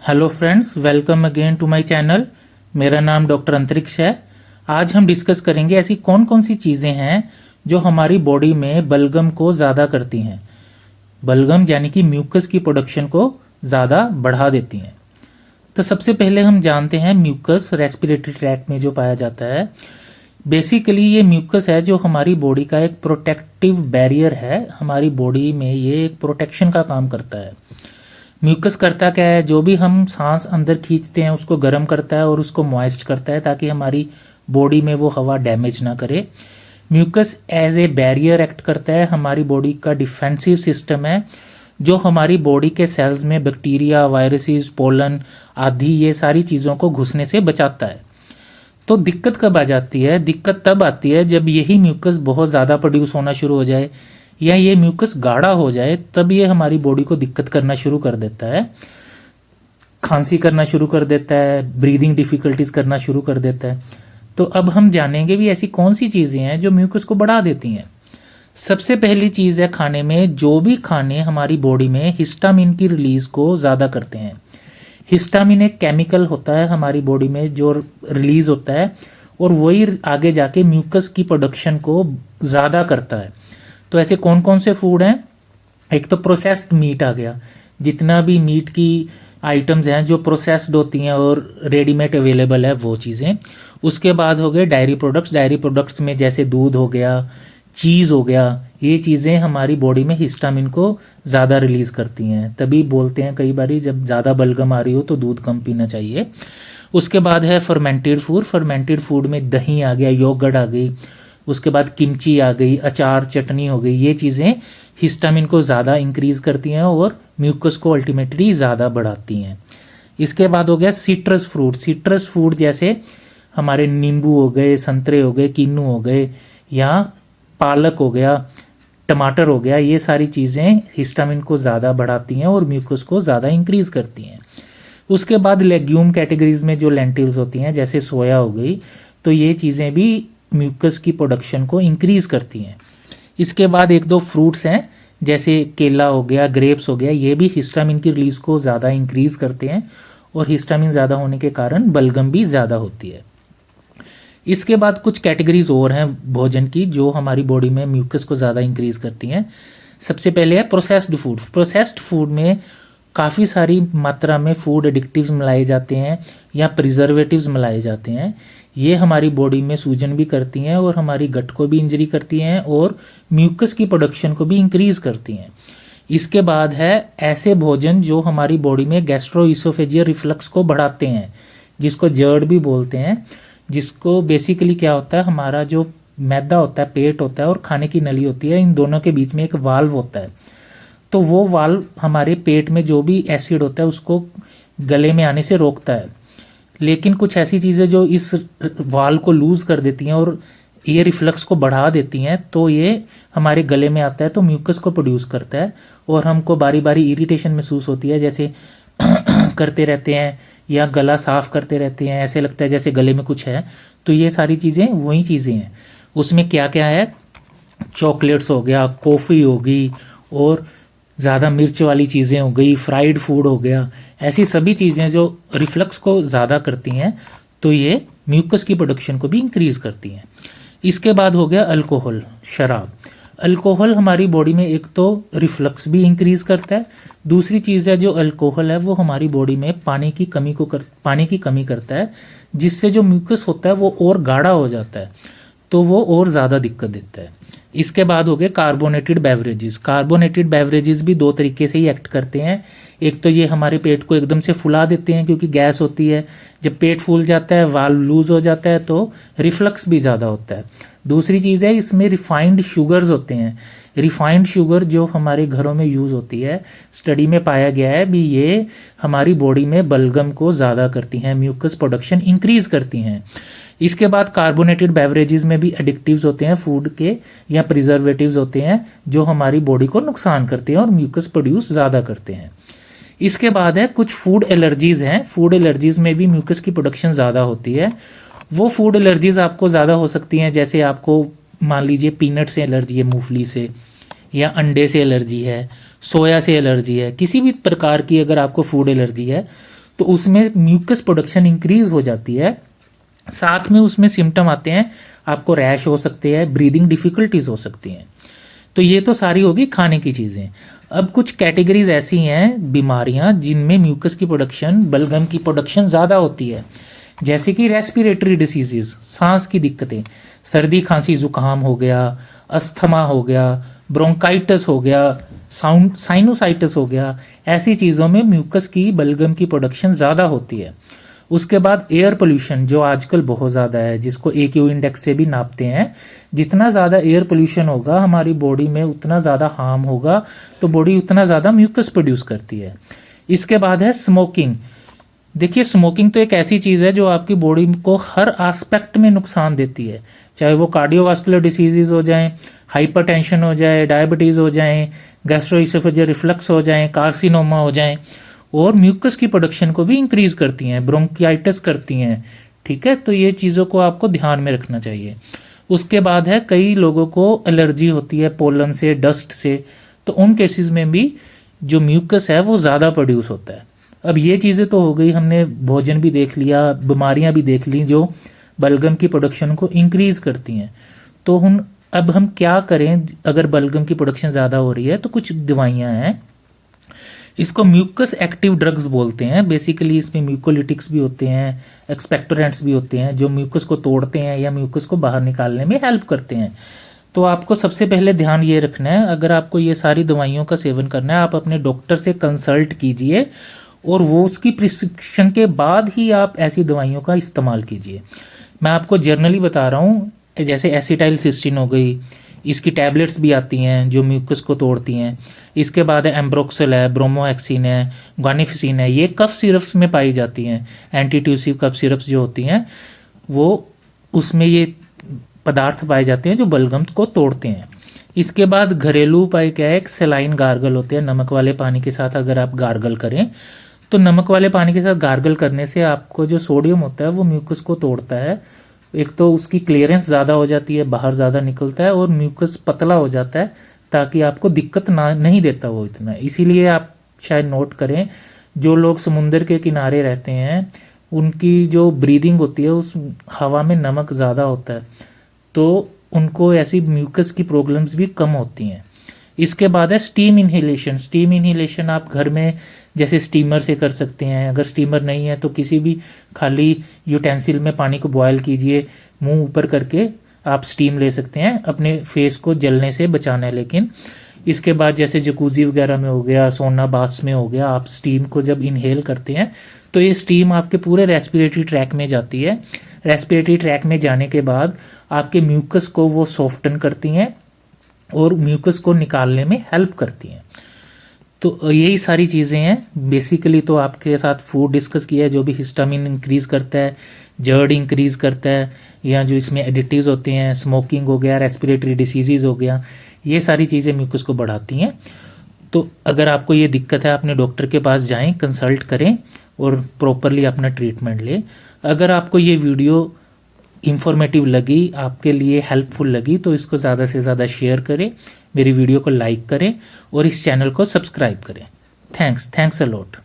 Hello friends, welcome again to my channel. मेरा नाम doctor अंतरिक्ष है। आज हम डिस्कस करेंगे ऐसी कौन कौन सी चीज़ें हैं जो हमारी बॉडी में बलगम को ज़्यादा करती हैं। बलगम यानी कि म्यूकस की प्रोडक्शन को ज़्यादा बढ़ा देती हैं। तो सबसे पहले हम जानते हैं म्यूकस रेस्पिरेटरी ट्रैक्ट में जो पाया जाता है। बेसिकली ये म्यूकस है जो हमारी बॉडी का एक प्रोटेक्टिव बैरियर है। हमारी बॉडी में ये एक प्रोटेक्शन का काम करता है। म्यूकस करता क्या है, जो भी हम सांस अंदर खींचते हैं उसको गर्म करता है और उसको मॉइस्ट करता है ताकि हमारी बॉडी में वो हवा डैमेज ना करे। Mucus as a barrier act करता है। हमारी बॉडी का डिफेंसिव सिस्टम है जो हमारी बॉडी के सेल्स में बैक्टीरिया, वायरसेस, पोलन आदि ये सारी चीज़ों को घुसने से बचाता है। तो दिक्कत कब आ जाती है? दिक्कत तब आती है जब यही म्यूकस बहुत ज़्यादा प्रोड्यूस होना शुरू हो जाए या ये म्यूकस गाढ़ा हो जाए, तब ये हमारी बॉडी को दिक्कत करना शुरू कर देता है। खांसी करना शुरू कर देता है, ब्रीदिंग डिफिकल्टीज करना शुरू कर देता है। तो अब हम जानेंगे भी ऐसी कौन सी चीज़ें हैं जो म्यूकस को बढ़ा देती हैं। सबसे पहली चीज़ है खाने में। जो भी खाने हमारी बॉडी में हिस्टामिन की रिलीज को ज़्यादा करते हैं। हिस्टामिन एक केमिकल होता है हमारी बॉडी में जो रिलीज होता है और वही आगे जाके म्यूकस की प्रोडक्शन को ज़्यादा करता है। तो ऐसे कौन कौन से फूड हैं? एक तो प्रोसेस्ड मीट आ गया। जितना भी मीट की आइटम्स हैं जो प्रोसेस्ड होती हैं और रेडीमेड अवेलेबल है वो चीज़ें। उसके बाद हो गए डायरी प्रोडक्ट्स। डायरी प्रोडक्ट्स में जैसे दूध हो गया, चीज़ हो गया, ये चीज़ें हमारी बॉडी में हिस्टामिन को ज़्यादा रिलीज करती हैं। तभी बोलते हैं कई बार जब ज़्यादा बलगम आ रही हो तो दूध कम पीना चाहिए। उसके बाद है फर्मेंटेड फूड। फर्मेंटेड फूड में दही आ गया, योगर्ट आ गई, उसके बाद किमची आ गई, अचार, चटनी हो गई। ये चीज़ें हिस्टामिन को ज़्यादा इंक्रीज करती हैं और म्यूकस को अल्टीमेटली ज़्यादा बढ़ाती हैं। इसके बाद हो गया सिट्रस फ्रूट। सिट्रस फ्रूट जैसे हमारे नींबू हो गए, संतरे हो गए, किन्नू हो गए या पालक हो गया, टमाटर हो गया। ये सारी चीज़ें हिस्टामिन को ज़्यादा बढ़ाती हैं और म्यूकस को ज़्यादा इंक्रीज करती हैं। उसके बाद लेग्यूम कैटेगरीज में जो लेंटिल्स होती हैं जैसे सोया हो गई, तो ये चीज़ें भी म्यूकस की प्रोडक्शन को इंक्रीज करती हैं। इसके बाद एक दो फ्रूट्स हैं जैसे केला हो गया, ग्रेप्स हो गया, ये भी हिस्टामिन की रिलीज को ज़्यादा इंक्रीज करते हैं और हिस्टामिन ज़्यादा होने के कारण बलगम भी ज़्यादा होती है। इसके बाद कुछ कैटेगरीज और हैं भोजन की जो हमारी बॉडी में म्यूकस को ज़्यादा इंक्रीज करती हैं। सबसे पहले है प्रोसेस्ड फूड। प्रोसेस्ड फूड में काफ़ी सारी मात्रा में फूड एडिक्टिव्स मिलाए जाते हैं या प्रिजर्वेटिव्स मिलाए जाते हैं। ये हमारी बॉडी में सूजन भी करती हैं और हमारी गट को भी इंजरी करती हैं और म्यूकस की प्रोडक्शन को भी इंक्रीज करती हैं। इसके बाद है ऐसे भोजन जो हमारी बॉडी में गैस्ट्रोइसोफेजियल रिफ्लक्स को बढ़ाते हैं, जिसको जर्ड भी बोलते हैं। जिसको बेसिकली क्या होता है, हमारा जो मैदा होता है, पेट होता है और खाने की नली होती है, इन दोनों के बीच में एक वाल्व होता है। तो वो वाल्व हमारे पेट में जो भी एसिड होता है उसको गले में आने से रोकता है। लेकिन कुछ ऐसी चीज़ें जो इस वाल्व को लूज कर देती हैं और ये रिफ्लक्स को बढ़ा देती हैं, तो ये हमारे गले में आता है तो म्यूकस को प्रोड्यूस करता है और हमको बारी बारी इरिटेशन महसूस होती है, जैसे करते रहते हैं या गला साफ करते रहते हैं, ऐसे लगता है जैसे गले में कुछ है। तो ये सारी चीज़ें वही चीज़ें हैं। उसमें क्या क्या है? चॉकलेट्स हो गया, कॉफ़ी हो गई और ज़्यादा मिर्च वाली चीज़ें हो गई, फ्राइड फूड हो गया। ऐसी सभी चीज़ें जो रिफ्लक्स को ज़्यादा करती हैं तो ये म्यूकस की प्रोडक्शन को भी इंक्रीज करती हैं। इसके बाद हो गया अल्कोहल, शराब। अल्कोहल हमारी बॉडी में एक तो रिफ्लक्स भी इंक्रीज करता है। दूसरी चीज़ है जो अल्कोहल है वो हमारी बॉडी में पानी की कमी करता है, जिससे जो म्यूकस होता है वो और गाढ़ा हो जाता है, तो वो और ज़्यादा दिक्कत देता है। इसके बाद हो गए कार्बोनेटेड बेवरेजेस। कार्बोनेटेड बेवरेजेस भी दो तरीके से ही एक्ट करते हैं। एक तो ये हमारे पेट को एकदम से फुला देते हैं क्योंकि गैस होती है। जब पेट फूल जाता है, वाल्व लूज हो जाता है तो रिफ्लक्स भी ज़्यादा होता है। दूसरी चीज़ है इसमें रिफाइंड शुगर्स होते हैं। रिफाइंड शुगर जो हमारे घरों में यूज़ होती है, स्टडी में पाया गया है भी ये हमारी बॉडी में बलगम को ज़्यादा करती हैं, म्यूकस प्रोडक्शन इंक्रीज करती हैं। इसके बाद कार्बोनेटेड बेवरेजेस में भी एडिक्टिव्स होते हैं फूड के या प्रिजर्वेटिव्स होते हैं जो हमारी बॉडी को नुकसान करते हैं और म्यूकस प्रोड्यूस ज़्यादा करते हैं। इसके बाद है कुछ फूड एलर्जीज हैं। फूड एलर्जीज में भी म्यूकस की प्रोडक्शन ज़्यादा होती है। वो फूड एलर्जीज आपको ज़्यादा हो सकती हैं जैसे आपको मान लीजिए पीनट से एलर्जी है, मूंगफली से, या अंडे से एलर्जी है, सोया से एलर्जी है, किसी भी प्रकार की अगर आपको फूड एलर्जी है तो उसमें म्यूकस प्रोडक्शन इंक्रीज हो जाती है। साथ में उसमें सिम्टम आते हैं, आपको रैश हो सकते हैं, ब्रीदिंग डिफिकल्टीज हो सकती हैं। तो ये तो सारी होगी खाने की चीज़ें। अब कुछ कैटेगरीज ऐसी हैं बीमारियां जिनमें म्यूकस की प्रोडक्शन, बलगम की प्रोडक्शन ज़्यादा होती है, जैसे कि रेस्पिरेटरी डिसीजेज, सांस की दिक्कतें, सर्दी खांसी जुकाम हो गया, अस्थमा हो गया, ब्रोंकाइटिस हो गया, साइनोसाइटिस हो गया। ऐसी चीज़ों में म्यूकस की, बलगम की प्रोडक्शन ज़्यादा होती है। उसके बाद एयर पोल्यूशन जो आजकल बहुत ज़्यादा है, जिसको AQ इंडेक्स से भी नापते हैं। जितना ज़्यादा एयर पोल्यूशन होगा हमारी बॉडी में उतना ज़्यादा हार्म होगा, तो बॉडी उतना ज़्यादा म्यूकस प्रोड्यूस करती है। इसके बाद है स्मोकिंग। देखिए, स्मोकिंग तो एक ऐसी चीज़ है जो आपकी बॉडी को हर एस्पेक्ट में नुकसान देती है, चाहे वो कार्डियोवास्कुलर डिसीजेज हो जाएं, हाइपरटेंशन हो जाए, डायबिटीज़ हो जाएं, गैस्ट्रोइसोफेजियल रिफ्लक्स हो जाएं, कार्सिनोमा हो जाएं, और म्यूकस की प्रोडक्शन को भी इंक्रीज करती हैं, ब्रोंकियाइटिस करती हैं। ठीक है, तो ये चीज़ों को आपको ध्यान में रखना चाहिए। उसके बाद है, कई लोगों को एलर्जी होती है पोलन से, डस्ट से, तो उन केसेस में भी जो म्यूकस है वो ज़्यादा प्रोड्यूस होता है। अब ये चीज़ें तो हो गई, हमने भोजन भी देख लिया, बीमारियां भी देख ली जो बलगम की प्रोडक्शन को इंक्रीज करती हैं। तो अब हम क्या करें अगर बलगम की प्रोडक्शन ज़्यादा हो रही है? तो कुछ दवाइयाँ हैं, इसको म्यूकस एक्टिव ड्रग्स बोलते हैं। बेसिकली इसमें म्यूकोलिटिक्स भी होते हैं, एक्सपेक्टोरेंट्स भी होते हैं, जो म्यूकस को तोड़ते हैं या म्यूकस को बाहर निकालने में हेल्प करते हैं। तो आपको सबसे पहले ध्यान ये रखना है, अगर आपको ये सारी दवाइयों का सेवन करना है, आप अपने डॉक्टर से कंसल्ट कीजिए और वो उसकी प्रिस्क्रिप्शन के बाद ही आप ऐसी दवाइयों का इस्तेमाल कीजिए। मैं आपको जर्नली बता रहा हूँ, जैसे एसिटाइलसिस्टिन हो गई, इसकी टैबलेट्स भी आती हैं जो म्यूकस को तोड़ती हैं। इसके बाद है एम्ब्रोक्सल है, ब्रोमोहेक्सिन है, ग्वानिफिसिन है, ये कफ सिरप्स में पाई जाती हैं। एंटीट्यूसिव कफ सिरप्स जो होती हैं वो, उसमें ये पदार्थ पाए जाते हैं जो बलगम को तोड़ते हैं। इसके बाद घरेलू उपाय क्या है? एक सेलाइन गार्गल होते हैं, नमक वाले पानी के साथ अगर आप गार्गल करें, तो नमक वाले पानी के साथ गार्गल करने से आपको जो सोडियम होता है वो म्यूकस को तोड़ता है। एक तो उसकी क्लियरेंस ज़्यादा हो जाती है, बाहर ज़्यादा निकलता है, और म्यूकस पतला हो जाता है ताकि आपको दिक्कत ना नहीं देता वो इतना। इसीलिए आप शायद नोट करें, जो लोग समुंदर के किनारे रहते हैं उनकी जो ब्रीदिंग होती है उस हवा में नमक ज़्यादा होता है, तो उनको ऐसी म्यूकस की प्रॉब्लम्स भी कम होती हैं। इसके बाद है स्टीम इन्हेलेशन। स्टीम इन्हेलेशन आप घर में जैसे स्टीमर से कर सकते हैं। अगर स्टीमर नहीं है तो किसी भी खाली यूटेंसिल में पानी को बॉयल कीजिए, मुंह ऊपर करके आप स्टीम ले सकते हैं, अपने फेस को जलने से बचाना है। लेकिन इसके बाद जैसे जकूजी वगैरह में हो गया, सोना बाथ्स में हो गया, आप स्टीम को जब इनहेल करते हैं तो ये स्टीम आपके पूरे रेस्पिरेटरी ट्रैक में जाती है। रेस्पिरेटरी ट्रैक में जाने के बाद आपके म्यूकस को वो सॉफ्टन करती हैं और म्यूकस को निकालने में हेल्प करती हैं। तो यही सारी चीज़ें हैं। बेसिकली तो आपके साथ फूड डिस्कस किया है, जो भी हिस्टामिन इंक्रीज करता है, जर्ड इंक्रीज करता है, या जो इसमें एडिटिव्स होते हैं, स्मोकिंग हो गया, रेस्पिरेटरी डिसीजेज हो गया, ये सारी चीज़ें म्यूकस को बढ़ाती हैं। तो अगर आपको ये दिक्कत है, अपने डॉक्टर के पास जाएं, कंसल्ट करें और प्रॉपरली अपना ट्रीटमेंट लें। अगर आपको ये वीडियो इंफॉर्मेटिव लगी, आपके लिए हेल्पफुल लगी, तो इसको ज़्यादा से ज़्यादा शेयर करें, मेरी वीडियो को लाइक करें और इस चैनल को सब्सक्राइब करें। Thanks a lot.